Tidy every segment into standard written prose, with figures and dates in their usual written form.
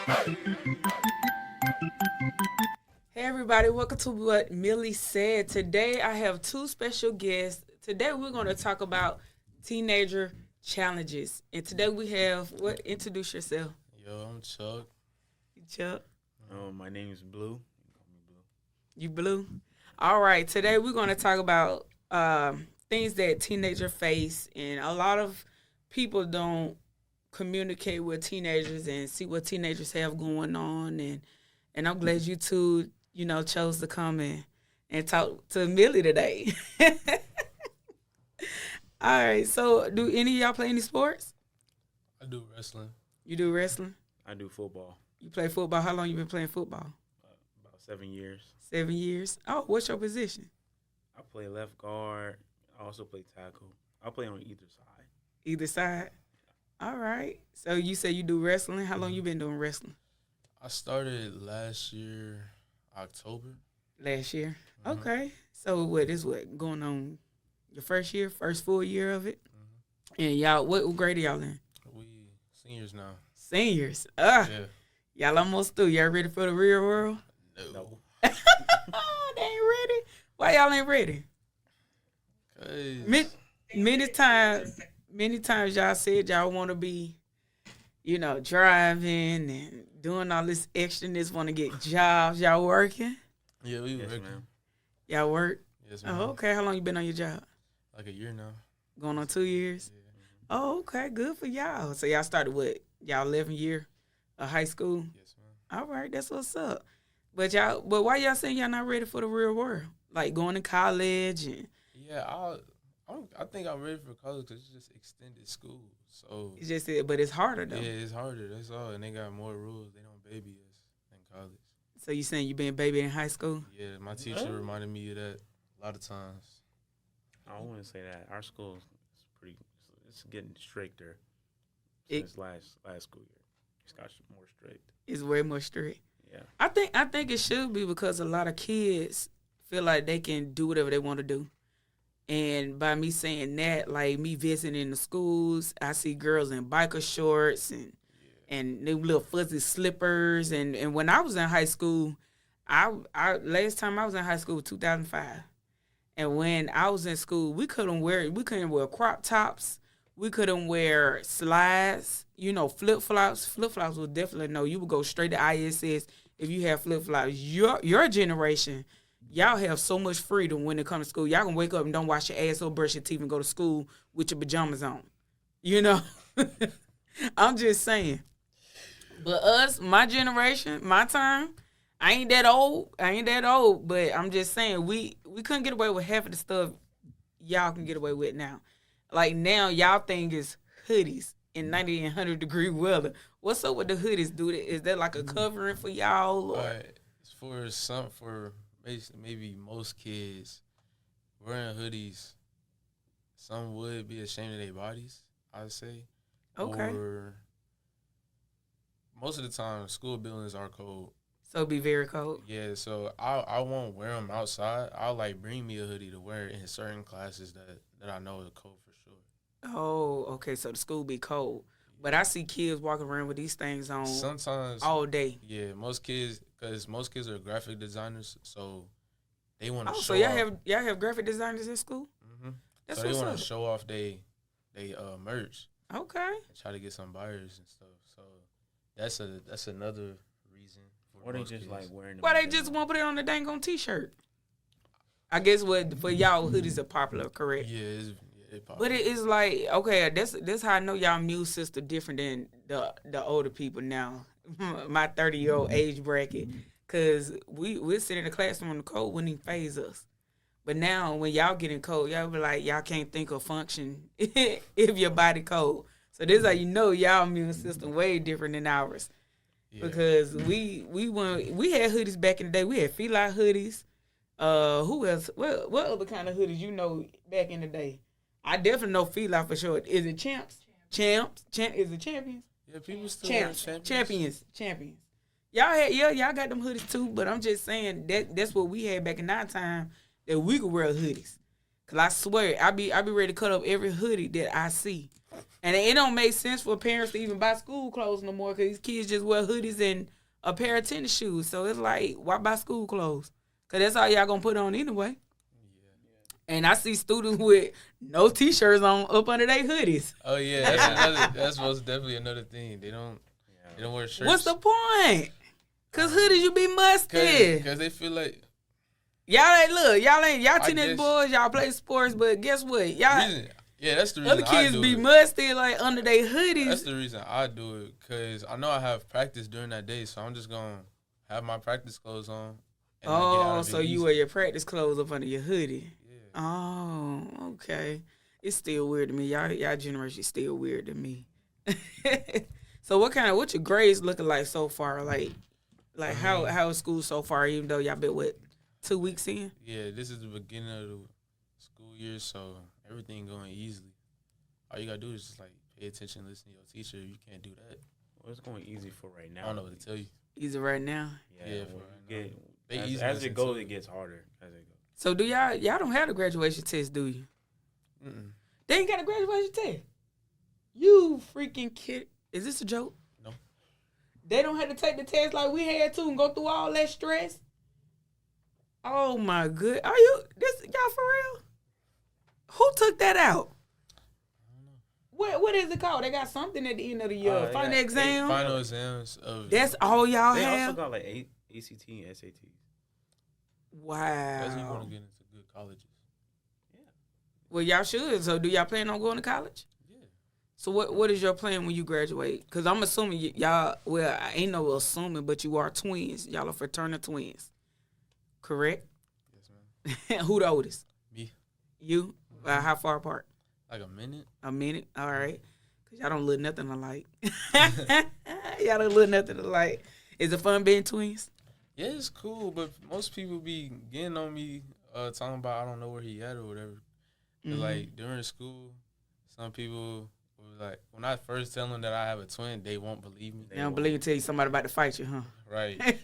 Hey everybody, welcome to What Millie Said. Today I have two special guests. Today we're going to talk about teenager challenges. And today we have, what, introduce yourself. Yo, I'm Chuck. Chuck. My name is Blue. You Blue? All right, today we're going to talk about things that teenagers face. And a lot of people don't communicate with teenagers and see what teenagers have going on. And I'm glad you two chose to come in and talk to Millie today. All right, so do any of y'all play any sports? I do wrestling. You do wrestling? I do football. You play football? How long you been playing football? About 7 years. 7 years? Oh, what's your position? I play left guard. I also play tackle. I play on either side. Either side? All right. So you say you do wrestling. How long you been doing wrestling? I started last year, October. Last year? Mm-hmm. Okay. So what going on your first year, first full year of it? Mm-hmm. And y'all, what grade are y'all in? We seniors now. Seniors. Yeah. Y'all almost through. Y'all ready for the real world? No. They ain't ready. Why y'all ain't ready? Many times y'all said y'all want to be, driving and doing all this extraness, want to get jobs. Y'all working? Yeah, we Yes, working. ma'am. Y'all work? Yes, ma'am. Oh, okay. How long you been on your job? Like a year now. Going on 2 years? Yeah. Oh, okay. Good for y'all. So y'all started what? Y'all 11 year of high school? Yes, ma'am. All right. That's what's up. But why y'all saying y'all not ready for the real world? Like going to college and Yeah, I think I'm ready for college because it's just extended school. So it's just it, but it's harder though. yeah, it's harder. That's all, and they got more rules. They don't baby us in college. So you saying you been baby in high school? Yeah, my teacher reminded me of that a lot of times. I wouldn't say that. Our school is it's getting stricter It- since last school year. It's got more strict. It's way more strict. Yeah. I think it should be because a lot of kids feel like they can do whatever they want to do. And by me saying that, like me visiting the schools, I see girls in biker shorts and them little fuzzy slippers. And when I was in high school, I last time I was in high school was 2005. And when I was in school, we couldn't wear crop tops. We couldn't wear slides, flip flops. Flip flops was definitely no. You would go straight to ISS if you have flip flops. Your generation, y'all have so much freedom when it comes to school. Y'all can wake up and don't wash your ass or brush your teeth and go to school with your pajamas on. I'm just saying. But us, my generation, my time, I ain't that old. But I'm just saying we couldn't get away with half of the stuff y'all can get away with now. Like now, y'all think is hoodies in 90 and 100 degree weather. What's up with the hoodies, dude? Is that like a covering for y'all? Or? But for maybe most kids wearing hoodies, some would be ashamed of their bodies, I'd say. Okay. Or most of the time, school buildings are cold. So it be very cold. Yeah, so I won't wear them outside. I'll bring me a hoodie to wear in certain classes that I know is cold for sure. Oh, okay. So the school be cold. But I see kids walking around with these things on Sometimes all day. Yeah, most kids are graphic designers, so they want to Oh, show so y'all off. have graphic designers in school? Mm-hmm. That's So they what's want up. to show off they merch Okay. and try to get some buyers and stuff. So that's another reason. For Or they most just kids. like wearing them. Why they just won't put it on the dang on t-shirt? I guess for y'all hoodies are popular, correct? Yeah, it's But it is like, okay, that's how I know y'all immune system different than the older people now. My 30-year-old age bracket. Because we're sitting in the classroom in the cold wouldn't even phase us. But now when y'all getting cold, y'all be like, y'all can't think or function if your body cold. So this how you know y'all immune system way different than ours. Yeah. Because we had hoodies back in the day. We had feline hoodies. Who else? What other kind of hoodies you know back in the day? I definitely know feline for sure. Is it champs? Is it champions? Yeah, people still wear Champions. Y'all got them hoodies too, but I'm just saying that's what we had back in our time, that we could wear hoodies. Cause I swear, I be ready to cut up every hoodie that I see. And it don't make sense for parents to even buy school clothes no more because these kids just wear hoodies and a pair of tennis shoes. So it's like, why buy school clothes? Because that's all y'all going to put on anyway. And I see students with no T-shirts on up under their hoodies. Oh yeah, that's most definitely another thing. They don't wear shirts. What's the point? Cause hoodies you be musty. Cause they feel like y'all teenage boys, y'all play sports, but guess what? That's the reason other kids be musty like under their hoodies. That's the reason I do it, cause I know I have practice during that day, so I'm just gonna have my practice clothes on. Oh, so you wear your practice clothes up under your hoodie. Oh, okay. It's still weird to me. Y'all generation is still weird to me. So what's your grades looking like so far? Like how is school so far? Even though y'all been 2 weeks in? Yeah, this is the beginning of the school year, so everything going easily. All you gotta do is just like pay attention, listen to your teacher. You can't do that. Well, it's going easy for right now. I don't know what to tell you. Easy right now? Yeah, for right now. As it goes, it gets harder as it goes. So do y'all don't have a graduation test, do you? Mm-mm. They ain't got a graduation test. You freaking kid. Is this a joke? No. They don't have to take the test like we had to and go through all that stress? Oh my good. Are you y'all for real? Who took that out? What is it called? They got something at the end of the year. Final exam? Final exams. That's all y'all they have? also got like ACT and SAT. Wow. That's when you want to get into good colleges. Yeah. Well, y'all should. So do y'all plan on going to college? Yeah. So what is your plan when you graduate? Because I'm assuming y'all, well, I ain't no assuming, but you are twins. Y'all are fraternal twins. Correct? Yes, ma'am. Who the oldest? Me. You? How far apart? Like a minute. A minute? All right. Because y'all don't look nothing alike. Y'all don't look nothing alike. Is it fun being twins? Yeah, it's cool, but most people be getting on me talking about I don't know where he at or whatever. Mm-hmm. Like during school, some people were like, when I first tell them that I have a twin, they won't believe me. They don't believe until you somebody about to fight you, huh? Right.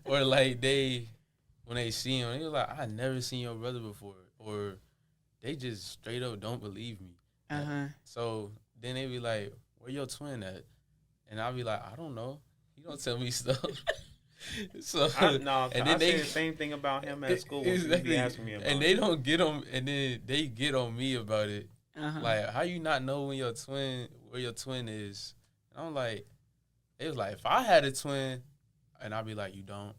or like when they see him, they're like, I never seen your brother before. Or they just straight up don't believe me. Uh-huh. So then they be like, where your twin at? And I'll be like, I don't know. He don't tell me stuff. So I say the same thing about him at school. Exactly. Be asking me about and they don't get on, and then they get on me about it. Uh-huh. Like, how you not know where your twin is? And I'm like, it was like, if I had a twin, and I'd be like, you don't.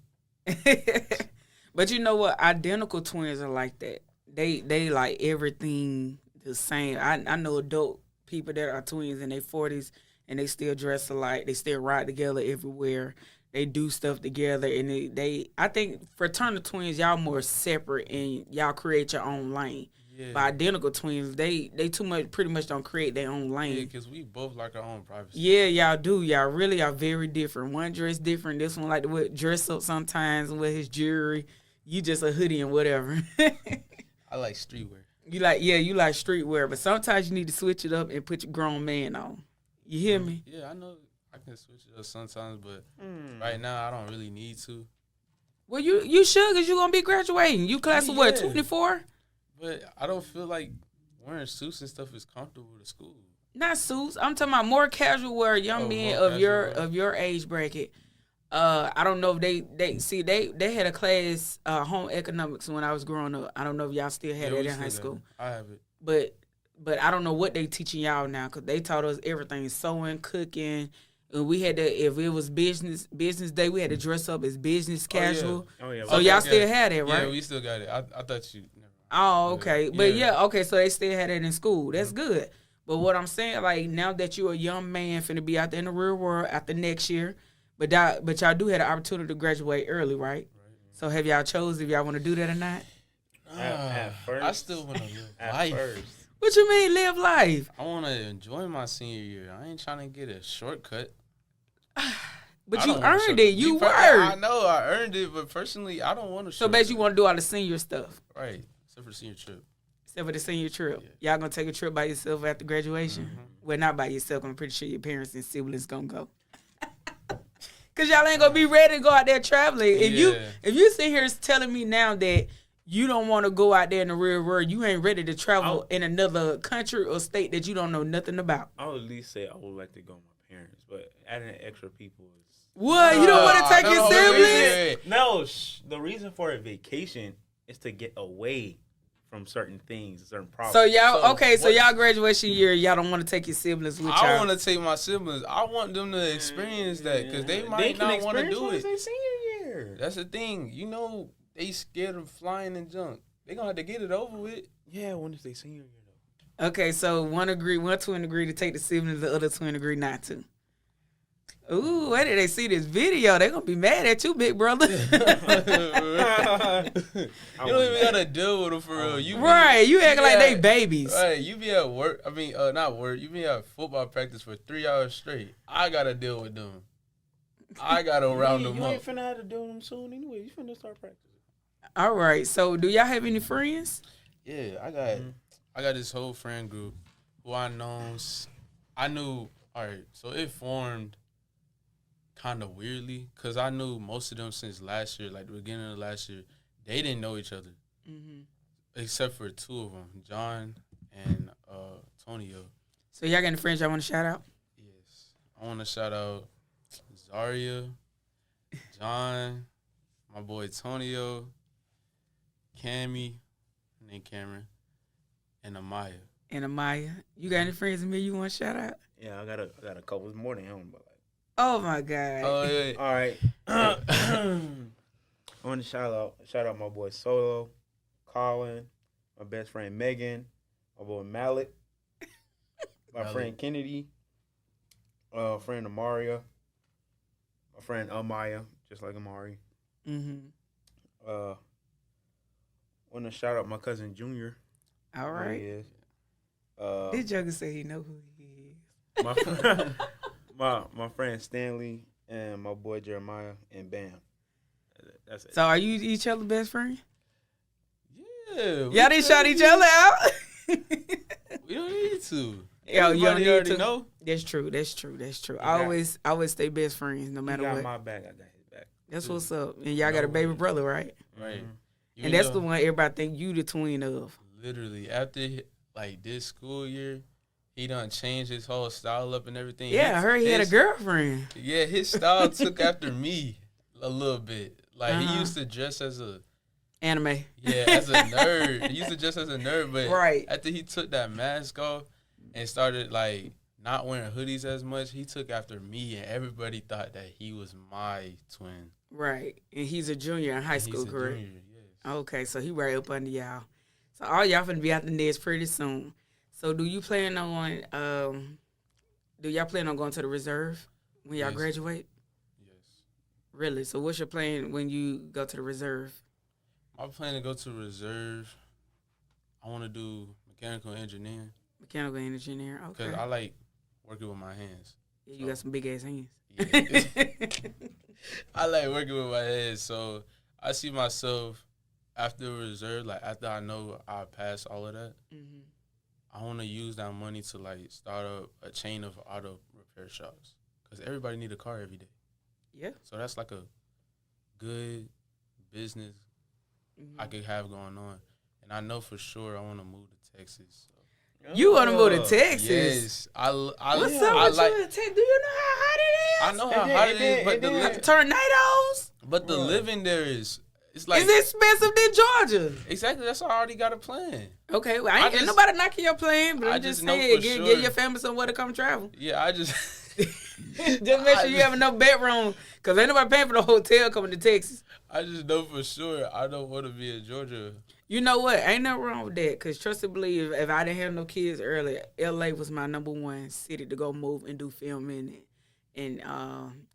But you know what? Identical twins are like that. They like everything the same. I know adult people that are twins in their 40s and they still dress alike. They still ride together everywhere. They do stuff together, and I think fraternal twins, y'all more separate, and y'all create your own lane. Yeah. But identical twins, they pretty much don't create their own lane. Yeah, because we both like our own privacy. Yeah, y'all do. Y'all really are very different. One dress different. This one like to dress up sometimes with his jewelry. You just a hoodie and whatever. I like streetwear. You like streetwear, but sometimes you need to switch it up and put your grown man on. You hear me? Yeah, I know. I can switch it up sometimes, but right now I don't really need to. Well, you should, because you're going to be graduating. You class of what, 24? But I don't feel like wearing suits and stuff is comfortable to school. Not suits. I'm talking about more casual wear, young men of your age bracket. I don't know if they had a class, home economics, when I was growing up. I don't know if y'all still had that in high school. I have it. But I don't know what they teaching y'all now, because they taught us everything, sewing, cooking. And we had to, if it was business day, we had to dress up as business casual. Oh, yeah. So y'all still had it, right? Yeah, we still got it. I thought you. Oh, okay. But okay, so they still had it in school. That's good. But what I'm saying, like, now that you're a young man finna be out there in the real world after next year, but y'all do have the opportunity to graduate early, right? So have y'all chose if y'all want to do that or not? At first. I still want to live life. First. What you mean live life? I want to enjoy my senior year. I ain't trying to get a shortcut. But you earned it. You worked. I know I earned it, but personally, I don't want to. So basically, you want to do all the senior stuff, right? Except for the senior trip. Except for the senior trip, y'all gonna take a trip by yourself after graduation? Mm-hmm. Well, not by yourself. I'm pretty sure your parents and siblings gonna go. Cause y'all ain't gonna be ready to go out there traveling. If you sit here telling me now that you don't want to go out there in the real world. You ain't ready to travel in another country or state that you don't know nothing about. I would at least say I would like to go with my parents, but adding extra people is... What? You don't want to take your siblings? No, the reason for a vacation is to get away from certain things, certain problems. So y'all graduation year, y'all don't want to take your siblings with y'all. I want to take my siblings. I want them to experience that because they might not want to do it. Their senior year. That's the thing. You know, they scared of flying and junk. They gonna have to get it over with. Yeah, when is their senior year though? Okay, so one twin agree to take the siblings, the other twin agree not to. Ooh, where did they see this video? They gonna be mad at you, big brother. You don't even gotta deal with them for real. You act like they babies. Right, you be at work. I mean, not work. You be at football practice for 3 hours straight. I gotta deal with them. I gotta round them up. You ain't finna have to deal with them soon anyway. You finna start practicing. All right. So, do y'all have any friends? Yeah, I got this whole friend group who I knew. All right, so it formed kind of weirdly because I knew most of them since last year, like the beginning of last year. They didn't know each other, except for 2 of them, John and Tonio. So y'all got any friends y'all want to shout out? Yes, I want to shout out Zaria, John, my boy Tonio, Cammy, named Cameron, and Amaya. You got any friends in me you want to shout out? Yeah, I got a couple more than him, but like. Oh my God! Oh yeah. All right. I want to shout out my boy Solo, Colin, my best friend Megan, my boy Malik, my friend Kennedy, friend Amaria, my friend Amaya, just like Amari. Want to shout out my cousin Junior. All right. He is. This joker say he know who he is. My friend Stanley and my boy Jeremiah and Bam. That's it. So are you each other's best friend? Yeah. Y'all didn't shout each other out? We don't need to. Yo, you Everybody already know. That's true. I always stay best friends no matter what. He got my back, I got his back. That's what's up. And y'all got a baby brother, right? Right. And that's the one everybody think you the twin of. Literally, after like this school year, he done changed his whole style up and everything. Yeah, I heard he had a girlfriend. Yeah, his style took after me a little bit. Like he used to dress as a anime. Yeah, as a nerd. He used to dress as a nerd, but right. After he took that mask off and started like not wearing hoodies as much, he took after me, and everybody thought that he was my twin. Right, and he's a junior in high school, correct? Junior, yes. Okay, so he right up under y'all. So all y'all finna be out the nest pretty soon. So do you plan on going to the reserve when y'all graduate? Yes. Really? So what's your plan when you go to the reserve? My plan to go to reserve, I want to do mechanical engineering. Mechanical engineer, okay. Because I like working with my hands. Yeah, you got some big ass hands. Yeah. I like working with my hands, so I see myself after reserve, like after I know I pass all of that, I want to use that money to like start up a chain of auto repair shops because everybody need a car every day. Yeah. So that's like a good business I could have going on, and I know for sure I want to move to Texas. So. You want to move to Texas? Yes. What's up with you in Texas? Do you know how hot it is? I know how hot it is, but the tornadoes. But the living there is. It's like it's expensive than Georgia. Exactly. That's why I already got a plan. Okay, well, ain't nobody knocking your plan, but I'm just saying, give your family somewhere to come travel. Yeah, I just just make sure you have enough bedroom, because ain't nobody paying for the hotel coming to Texas. I just know for sure I don't want to be in Georgia. You know what? Ain't nothing wrong with that, because trust and believe, if I didn't have no kids earlier, L.A. was my number one city to go move and do filming and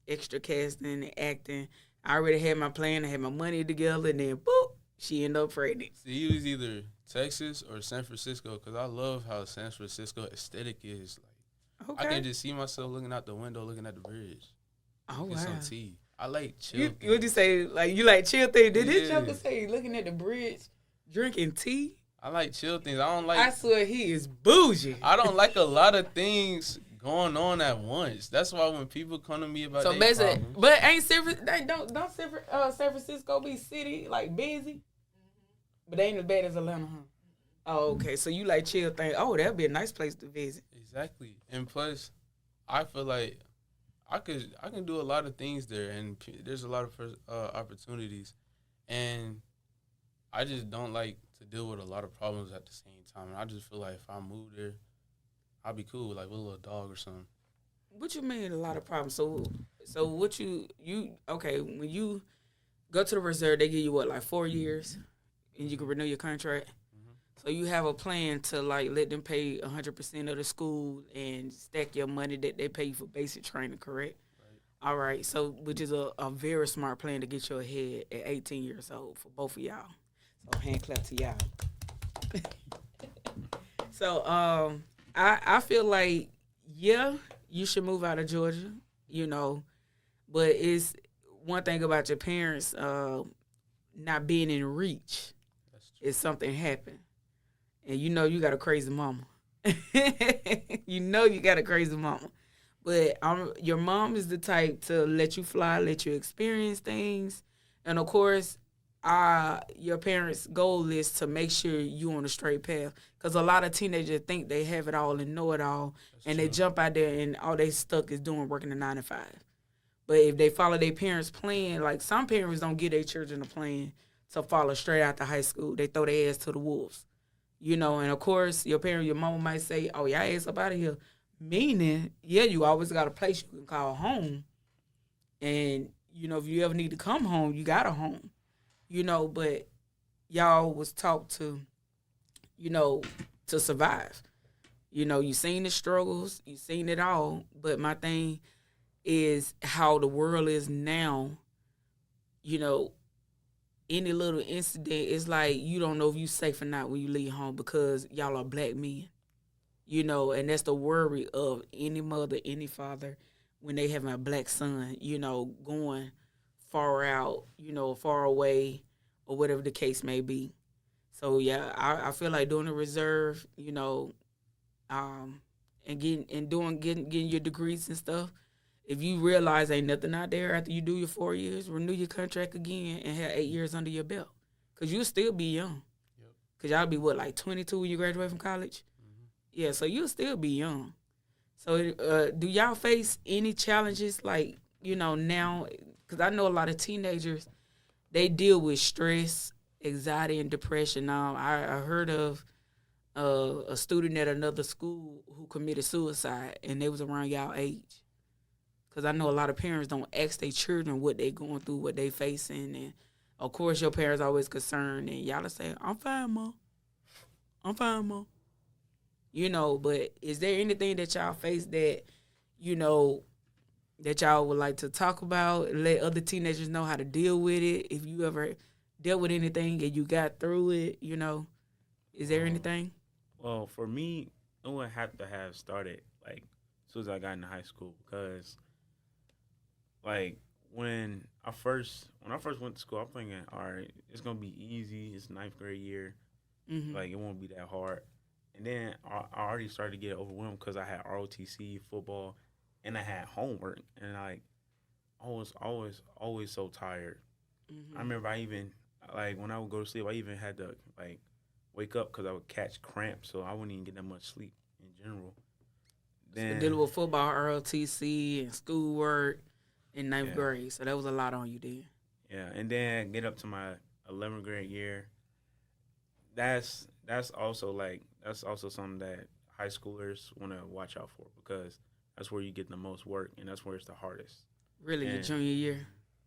extra casting and acting. I already had my plan. I had my money together, and then, boop, she ended up pregnant. See, he was either Texas or San Francisco, because I love how San Francisco aesthetic is. Like, I can just see myself looking out the window, looking at the bridge. Oh, wow. Some tea. I like chill things. What'd you say? Like, you like chill things? Did this joker say looking at the bridge, drinking tea? I like chill things. I don't like... I swear he is bougie. I don't like a lot of things going on at once. That's why when people come to me about so their basically, problems, but ain't San Francisco be city like busy? But they ain't as bad as Atlanta, huh? Oh, okay. So you like chill thing. Oh, that'd be a nice place to visit. Exactly. And plus, I feel like I can do a lot of things there, and there's a lot of opportunities, and I just don't like to deal with a lot of problems at the same time. And I just feel like if I move there, I'll be cool, like with a little dog or something. What you mean a lot of problems? So what you okay, when you go to the reserve, they give you what, like 4 years and you can renew your contract? So you have a plan to like let them pay 100% of the school and stack your money that they pay you for basic training, correct? Right. All right. So which is a very smart plan to get you ahead at 18 years old for both of y'all. So hand clap to y'all. So I feel like yeah, you should move out of Georgia, you know, but it's one thing about your parents not being in reach. If something happened. And you know you got a crazy mama. You know you got a crazy mama. But your mom is the type to let you fly, let you experience things. And, of course, your parents' goal is to make sure you on a straight path. Because a lot of teenagers think they have it all and know it all. That's and true. They jump out there and all they stuck is doing working a 9 to 5. But if they follow their parents' plan, like some parents don't give their children a plan to follow straight out to high school. They throw their ass to the wolves. You know, and of course, your mama might say, oh, y'all ass up out of here. Meaning, yeah, you always got a place you can call home. And, you know, if you ever need to come home, you got a home. You know, but y'all was taught to, you know, to survive. You know, you seen the struggles, you seen it all. But my thing is how the world is now, you know, any little incident, it's like you don't know if you safe or not when you leave home because y'all are black men, you know, and that's the worry of any mother, any father when they have a black son, you know, going far out, you know, far away or whatever the case may be. So, yeah, I feel like doing the reserve, you know, and getting your degrees and stuff. If you realize ain't nothing out there after you do your 4 years, renew your contract again and have 8 years under your belt. Because you'll still be young. Because y'all be, what, like 22 when you graduate from college? Mm-hmm. Yeah, so you'll still be young. So do y'all face any challenges, like, you know, now? Because I know a lot of teenagers, they deal with stress, anxiety, and depression. I heard of a student at another school who committed suicide, and they was around y'all age. Because I know a lot of parents don't ask their children what they going through, what they facing. And, of course, your parents always concerned. And y'all say, I'm fine, Mom. I'm fine, Mom. You know, but is there anything that y'all face that, you know, that y'all would like to talk about, let other teenagers know how to deal with it? If you ever dealt with anything and you got through it, you know, is there anything? Well, for me, it would have to have started, like, as soon as I got into high school because – like when I first went to school, I'm thinking, all right, it's gonna be easy. It's 9th grade year, like it won't be that hard. And then I already started to get overwhelmed because I had ROTC football, and I had homework, and like I was always so tired. I remember I even like when I would go to sleep, I even had to like wake up because I would catch cramps, so I wouldn't even get that much sleep in general. Then so dealing with football, ROTC, and schoolwork. In 9th grade, so that was a lot on you then. Yeah, and then get up to my 11th grade year. That's also something that high schoolers want to watch out for because that's where you get the most work and that's where it's the hardest. Really, your junior year.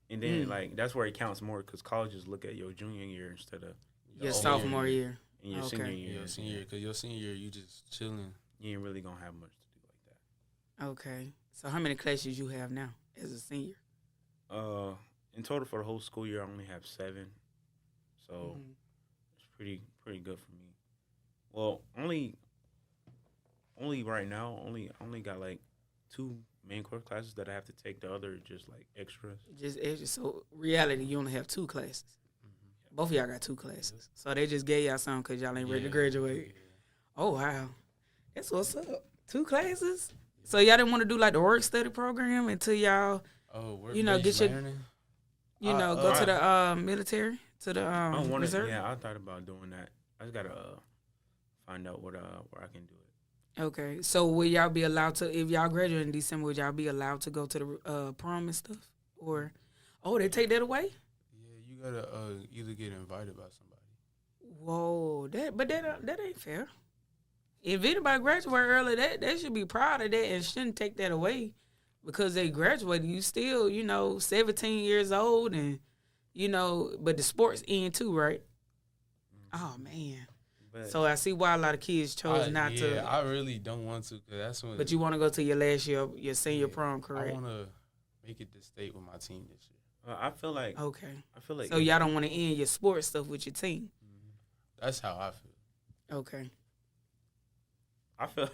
And then like that's where it counts more because colleges look at your junior year instead of your sophomore year and your senior year. Your senior year, because your senior year you just chilling. You ain't really gonna have much to do like that. Okay, so how many classes you have now? As a senior? In total for the whole school year, I only have 7. So it's pretty good for me. Well, only right now, only got like 2 main course classes that I have to take. The other just like extras. Just extras. So reality, you only have 2 classes. Both of y'all got 2 classes. So they just gave y'all something because y'all ain't ready to graduate. Oh wow, that's what's up. 2 classes. So y'all didn't want to do like the work study program until y'all, you know, get your, you know, go to the military to the I want to. reserve? Yeah, I thought about doing that. I just gotta find out where I can do it. Okay, so will y'all be allowed to, if y'all graduate in December, would y'all be allowed to go to the prom and stuff? Or, oh, they take that away? Yeah, you gotta either get invited by somebody. Whoa, that ain't fair. If anybody graduate early, they should be proud of that and shouldn't take that away because they graduated. You still, 17 years old and, but the sports end too, right? Oh, man. But So I see why a lot of kids chose not to. Yeah, I really don't want to because that's when. But you want to go to your last year, your senior prom, correct? I want to make it to state with my team this year. I feel like Okay. So y'all don't want to end your sports stuff with your team. That's how I feel. Okay. I feel.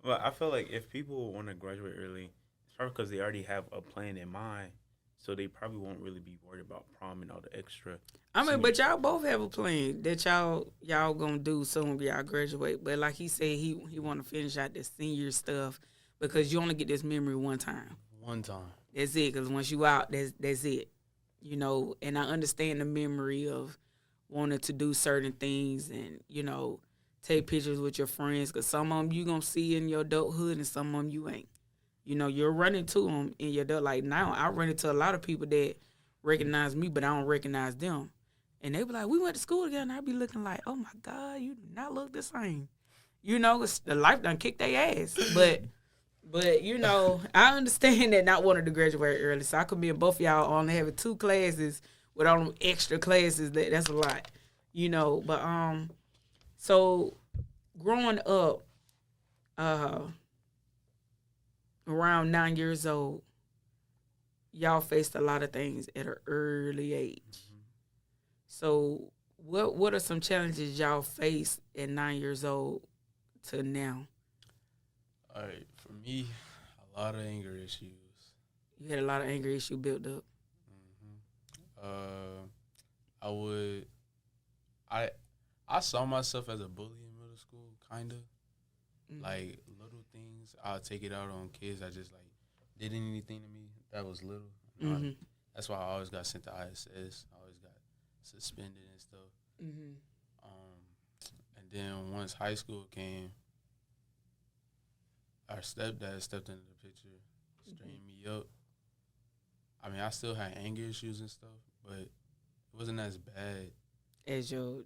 Well, I feel like if people want to graduate early, it's probably because they already have a plan in mind, so they probably won't really be worried about prom and all the extra. I mean, but y'all both have a plan that y'all gonna do soon when y'all graduate. But like he said, he want to finish out the senior stuff because you only get this memory one time. One time. That's it. Because once you out, that's it. And I understand the memory of wanting to do certain things and take pictures with your friends. Because some of them you gonna see in your adulthood and some of them you ain't. You're running to them in your adult. Like now, I run into a lot of people that recognize me, but I don't recognize them. And they be like, we went to school together, and I be looking like, oh, my God, you do not look the same. It's, the life done kicked their ass. But I understand that not wanting to graduate early. So I could be in both of y'all only having 2 classes with all them extra classes. That's a lot, But, so growing up, around 9 years old, y'all faced a lot of things at an early age. So what are some challenges y'all faced at 9 years old to now? All right, for me, a lot of anger issues. You had a lot of anger issue built up. I saw myself as a bully in middle school, kind of. Mm-hmm. Like, little things, I'll take it out on kids that just, did anything to me that was little. Mm-hmm. That's why I always got sent to ISS. I always got suspended and stuff. Mm-hmm. And then once high school came, our stepdad stepped into the picture, straightened me up. I mean, I still had anger issues and stuff, but it wasn't as bad. As your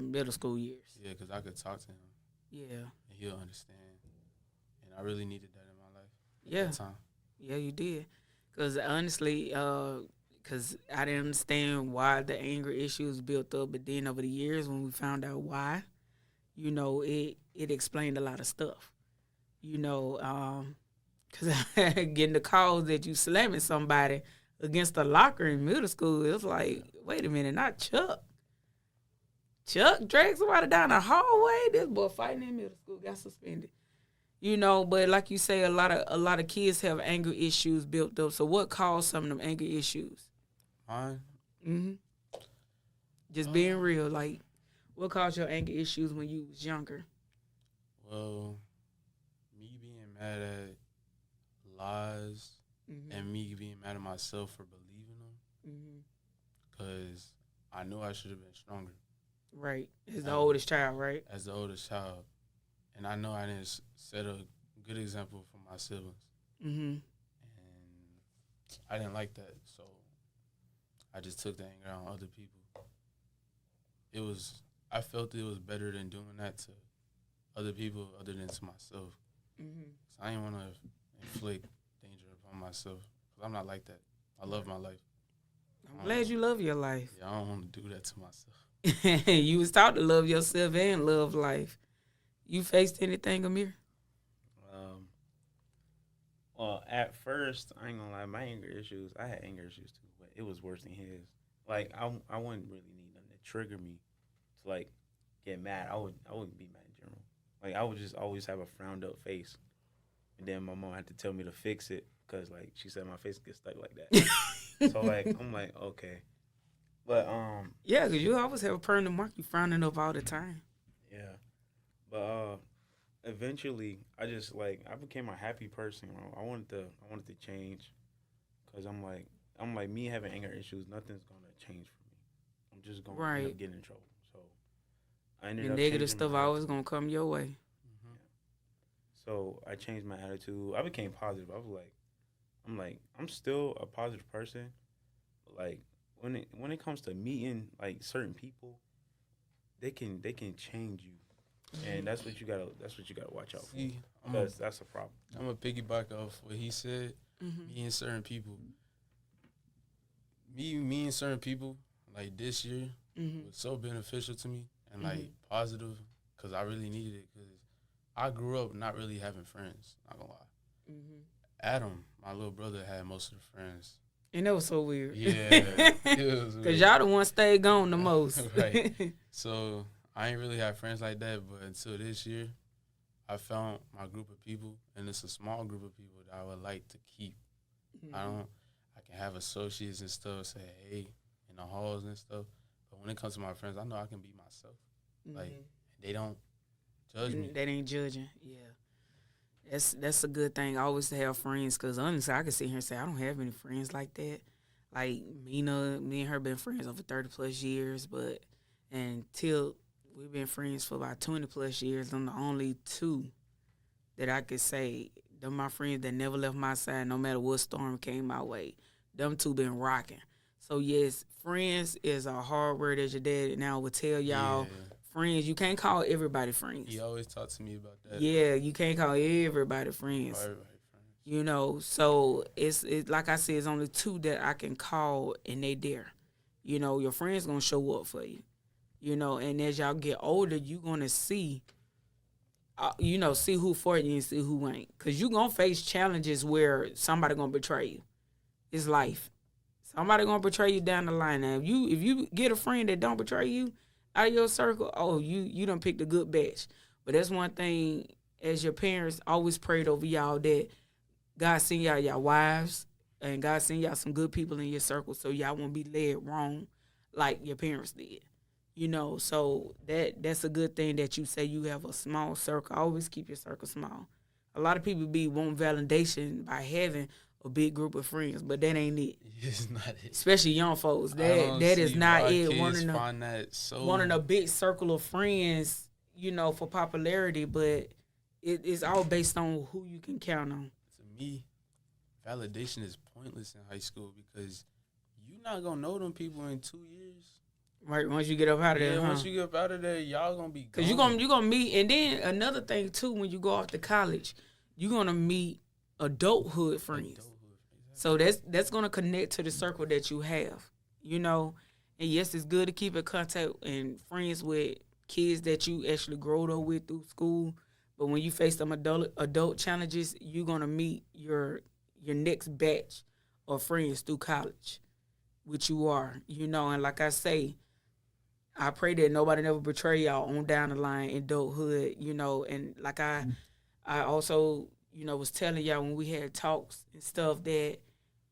middle school years. Yeah, because I could talk to him. Yeah. And he'll understand. And I really needed that in my life. Yeah. At that time. Yeah, you did. Because honestly, because I didn't understand why the anger issues built up, but then over the years when we found out why, it explained a lot of stuff. Because getting the calls that you slamming somebody against the locker in middle school, it was like, wait a minute, not Chuck. Chuck dragged somebody down the hallway. This boy fighting in middle school got suspended. But like you say, a lot of kids have anger issues built up. So what caused some of them anger issues? Mine? Mm-hmm. Just being real, like, what caused your anger issues when you was younger? Well, me being mad at lies and me being mad at myself for believing them because I knew I should have been stronger. Right. As the oldest child, right? As the oldest child. And I know I didn't set a good example for my siblings. Mm-hmm. And I didn't like that. So I just took the anger out on other people. I felt it was better than doing that to other people other than to myself. Mm-hmm. So I didn't want to inflict danger upon myself. Because I'm not like that. I love my life. I'm glad you love your life. Yeah, I don't want to do that to myself. You was taught to love yourself and love life. You faced anything, Amir? Well, at first, I ain't gonna lie, my anger issues, I had anger issues too, but it was worse than his. Like, I wouldn't really need nothing to trigger me to, like, get mad. I wouldn't be mad in general. Like, I would just always have a frowned up face. And then my mom had to tell me to fix it because, like, she said my face gets stuck like that. So, like, I'm like, okay. But, yeah, because you always have a permanent mark. You frowning up all the time. Yeah. But, eventually, I just, like, I became a happy person. I wanted to change because I'm like, I'm like, me having anger issues, nothing's gonna change for me. I'm just gonna end Right. up getting in trouble. So I ended And up negative changing stuff my always attitude. gonna come your way. So I changed my attitude. I became positive. I'm like, I'm still a positive person. But like when it comes to meeting like certain people, they can change you, and that's what you gotta watch out for. See, That's a problem. I'm a piggyback off what he said. Mm-hmm. Me and certain people, me and certain people, like this year Mm-hmm. was so beneficial to me and Mhm. like positive because I really needed it because I grew up not really having friends. Not gonna lie. Mm-hmm. Adam, my little brother, had most of the friends. And that was so weird. Yeah, it was Cause weird. y'all the one stayed gone the most. Right. So I ain't really have friends like that, but until this year, I found my group of people, and it's a small group of people that I would like to keep. I can have associates and stuff say, hey, in the halls and stuff. But when it comes to my friends, I know I can be myself. Like, they don't judge me. That ain't judging. Yeah. That's a good thing. Always to have friends, because honestly, I can sit here and say I don't have any friends like that. Like me and her been friends over 30+ years, but until we've been friends for about 20+ years. I'm the only two that I could say they're my friends that never left my side, no matter what storm came my way. Them two been rocking. So yes, friends is a hard word, as your dad now would tell y'all. Yeah. Friends, you can't call everybody friends. He always talked to me about that. Yeah, you can't call everybody friends. Everybody friends. You know, so it's like I said, it's only two that I can call and they there. You know, your friends gonna show up for you. You know, and as y'all get older, you gonna see, see who for you and see who ain't. Cause you gonna face challenges where somebody gonna betray you. It's life. Somebody gonna betray you down the line. Now, if you get a friend that don't betray you out of your circle, oh, you done picked a good batch. But that's one thing, as your parents, always prayed over y'all that God send y'all wives and God send y'all some good people in your circle so y'all won't be led wrong like your parents did. You know, so that's a good thing that you say you have a small circle. Always keep your circle small. A lot of people want validation by having a big group of friends, but that ain't it. It's not it. Especially young folks. That is not it. Wanting a big circle of friends, for popularity, but it's all based on who you can count on. To me, validation is pointless in high school because you're not gonna know them people in 2 years. Right, once you get up out of there. Yeah, once you get up out of there, y'all gonna be gone. Because you're gonna meet, and then another thing too, when you go off to college, you're gonna meet adulthood friends. Exactly. So that's gonna connect to the circle that you have, And yes, it's good to keep in contact and friends with kids that you actually growed up with through school. But when you face them adult challenges, you're gonna meet your next batch of friends through college, which you are, And like I say, I pray that nobody never betray y'all on down the line in adulthood, And like I also, was telling y'all when we had talks and stuff that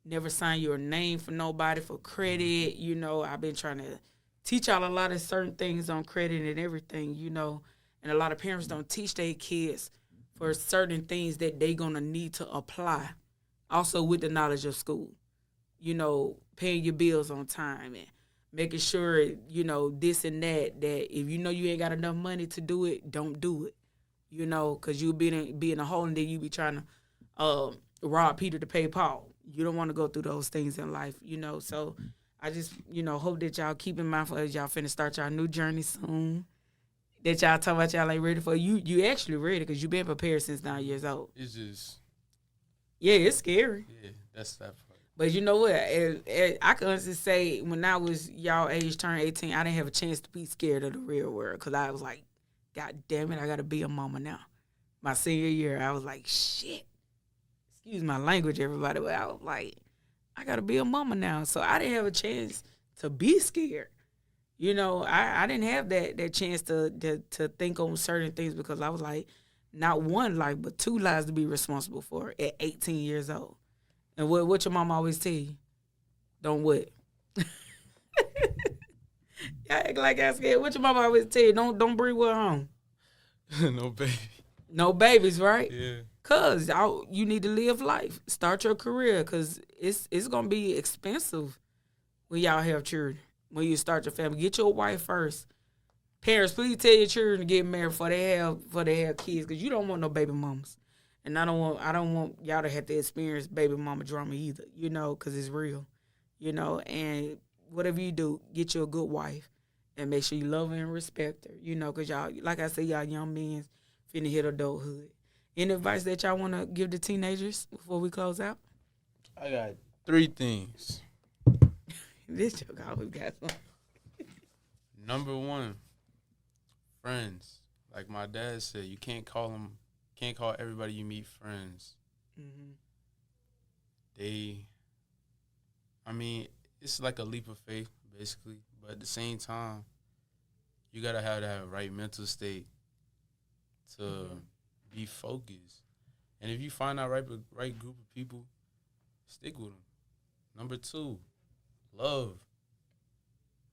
never sign your name for nobody for credit. I've been trying to teach y'all a lot of certain things on credit and everything, And a lot of parents don't teach their kids for certain things that they gonna need to apply. Also with the knowledge of school, paying your bills on time and making sure, this and that if you ain't got enough money to do it, don't do it, because you'll be in a hole and then you be trying to rob Peter to pay Paul. You don't want to go through those things in life, So I just, hope that y'all keep in mind for as y'all finna start y'all new journey soon. That y'all talking about y'all ain't ready for. You actually ready because you been prepared since 9 years old. It's just... Yeah, it's scary. Yeah, that's that part. But you know what? I can honestly say when I was y'all age, turned 18, I didn't have a chance to be scared of the real world because I was like, God damn it, I got to be a mama now. My senior year, I was like, shit. Excuse my language, everybody, but I was like, I got to be a mama now. So I didn't have a chance to be scared. I didn't have that chance to think on certain things because I was like, not one life, but two lives to be responsible for at 18 years old. And what your mama always tell you? Don't what? Y'all act like I'm scared. What your mama always tell you? Don't bring what home? No baby. No babies, right? Yeah. Cause you need to live life, start your career, cause it's gonna be expensive when y'all have children. When you start your family, get your wife first. Parents, please tell your children to get married before they have kids, cause you don't want no baby mamas, and I don't want y'all to have to experience baby mama drama either. You know, cause it's real. You know, and whatever you do, get you a good wife, and make sure you love her and respect her. You know, cause y'all, like I said, y'all young men finna hit adulthood. Any advice that y'all want to give the teenagers before we close out? I got 3 things. This joke always got some. Number 1, friends. Like my dad said, you can't call everybody you meet friends. Mm-hmm. It's like a leap of faith, basically. But at the same time, you got to have that right mental state to be focused. And if you find that right group of people, stick with them. Number 2, love.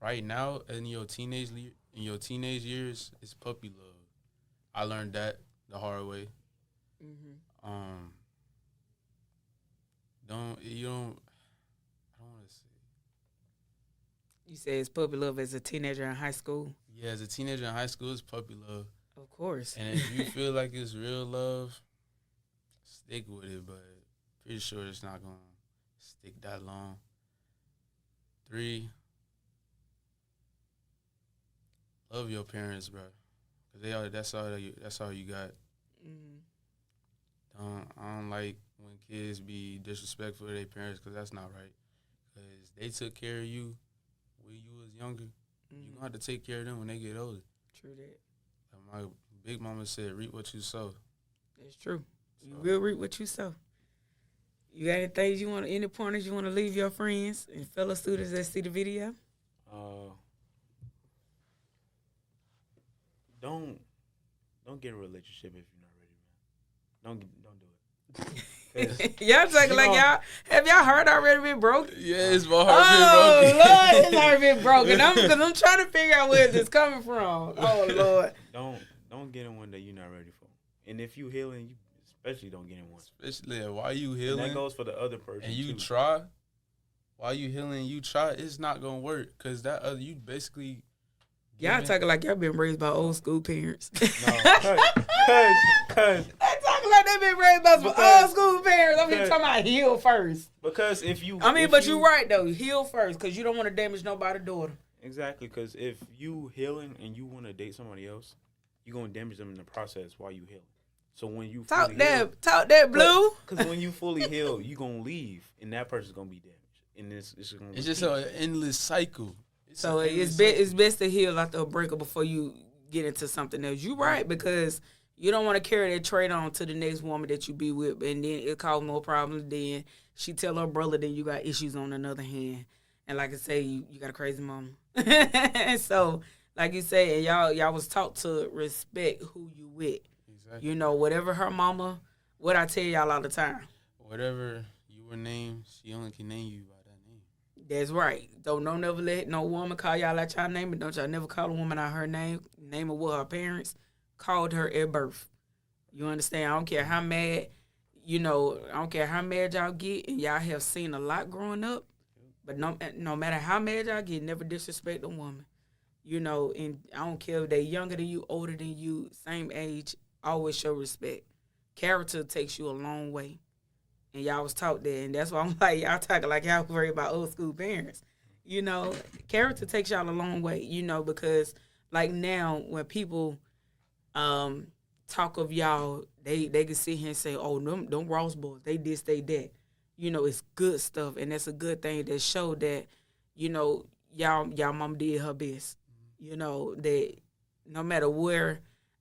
Right now, in your teenage years, it's puppy love. I learned that the hard way. Mm-hmm. I don't want to say. You say it's puppy love as a teenager in high school? Yeah, as a teenager in high school, it's puppy love. Of course. And if you feel like it's real love, stick with it, but pretty sure it's not going to stick that long. 3, love your parents, bro. Cause that's all you got. Mm-hmm. I don't like when kids be disrespectful to their parents, because that's not right. Because they took care of you when you was younger. Mm-hmm. You gonna have to take care of them when they get older. True that. Like my big mama said, reap what you sow. That's true. You will reap what you sow. You got any pointers you want to leave your friends and fellow students that see the video? Don't get a relationship if you're not ready, man. Don't do it. Y'all talking like y'all have y'all heard already been broken? Yeah, it's my heart been broken. Lord, his heart been broken. I'm trying to figure out where this coming from. Oh Lord. Don't get in one that you're not ready for. And if you healing, you especially don't get in one. Especially while you healing. And that goes for the other person. And you too. try. While you healing, it's not gonna work, because that other you basically. Y'all talking like y'all been raised by old school parents. No, cause they talking like they been raised by some old school parents. I'm here talking about heal first. Because if you, you're right though. Heal first, because you don't want to damage nobody's daughter. Exactly, because if you healing and you want to date somebody else, you're gonna damage them in the process while you healing. So when you talk that blue. Because when you fully heal, you gonna leave, and that person's gonna be damaged, and it's just an endless cycle. So it's best to heal after a breakup before you get into something else. You're right, because you don't want to carry that trait on to the next woman that you be with, and then it cause more problems. Then she tell her brother, then you got issues on another hand. And like I say, you got a crazy mama. So like you say, and y'all was taught to respect who you with. Exactly. You know, whatever her mama, what I tell y'all all the time. Whatever you were named, she only can name you by that name. That's right. Don't never let no woman call y'all out y'all name, but don't y'all never call a woman out her name of what her parents called her at birth. You understand? I don't care how mad, I don't care how mad y'all get, and y'all have seen a lot growing up, but no matter how mad y'all get, never disrespect a woman. And I don't care if they younger than you, older than you, same age, always show respect. Character takes you a long way. And y'all was taught that, and that's why I'm like, y'all talking like y'all worry about old school parents. Character takes y'all a long way, because like now when people talk of y'all, they can sit here and say, oh, them Ross boys, they this, they that. It's good stuff, and that's a good thing that show that, y'all mom did her best. That no matter where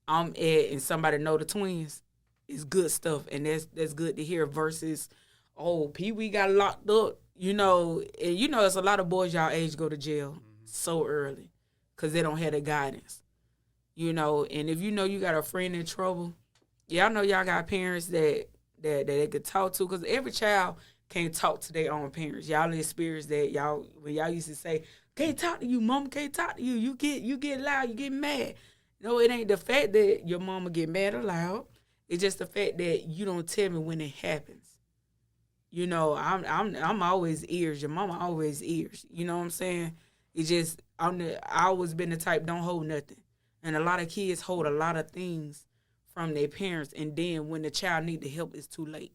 I'm at and somebody know the twins, it's good stuff, and that's good to hear versus, oh, Pee-wee got locked up, and it's a lot of boys y'all age go to jail so early because they don't have the guidance, and if you got a friend in trouble, I know y'all got parents that they could talk to, because every child can't talk to their own parents. Y'all experience that, when y'all used to say, can't talk to you, mama, can't talk to you, you get loud, you get mad. No, it ain't the fact that your mama get mad or loud. It's just the fact that you don't tell me when it happens. You know, I'm always ears. Your mama always ears. You know what I'm saying? It just I always been the type don't hold nothing, and a lot of kids hold a lot of things from their parents, and then when the child need the help, it's too late.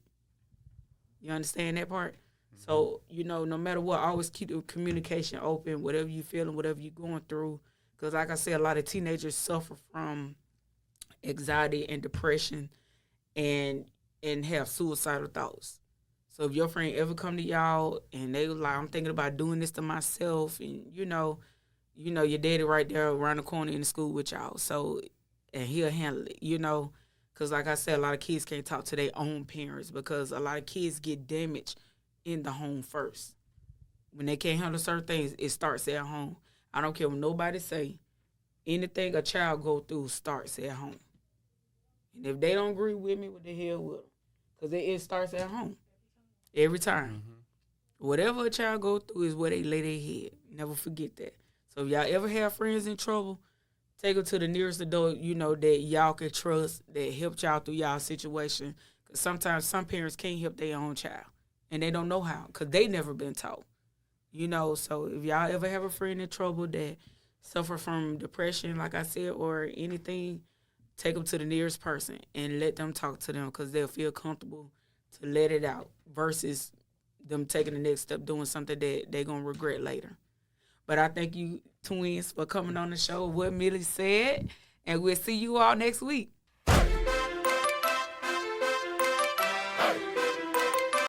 You understand that part? So, you know, no matter what, always keep the communication open, whatever you feeling, whatever you're going through. Because like I said, a lot of teenagers suffer from anxiety and depression and have suicidal thoughts. So if your friend ever come to y'all and they was like, I'm thinking about doing this to myself, and your daddy right there around the corner in the school with y'all. So, and he'll handle it, because like I said, a lot of kids can't talk to their own parents because a lot of kids get damaged in the home first. When they can't handle certain things, it starts at home. I don't care what nobody say. Anything a child go through starts at home. And if they don't agree with me, what the hell will? Because it starts at home. Every time. Whatever a child go through is where they lay their head. Never forget that. So if y'all ever have friends in trouble, take them to the nearest adult, that y'all can trust, that helped y'all through y'all situation. Because sometimes some parents can't help their own child. And they don't know how because they never been taught. So if y'all ever have a friend in trouble that suffer from depression, like I said, or anything, take them to the nearest person and let them talk to them because they'll feel comfortable to let it out versus them taking the next step doing something that they're going to regret later. But I thank you, twins, for coming on the show, what Millie said, and we'll see you all next week.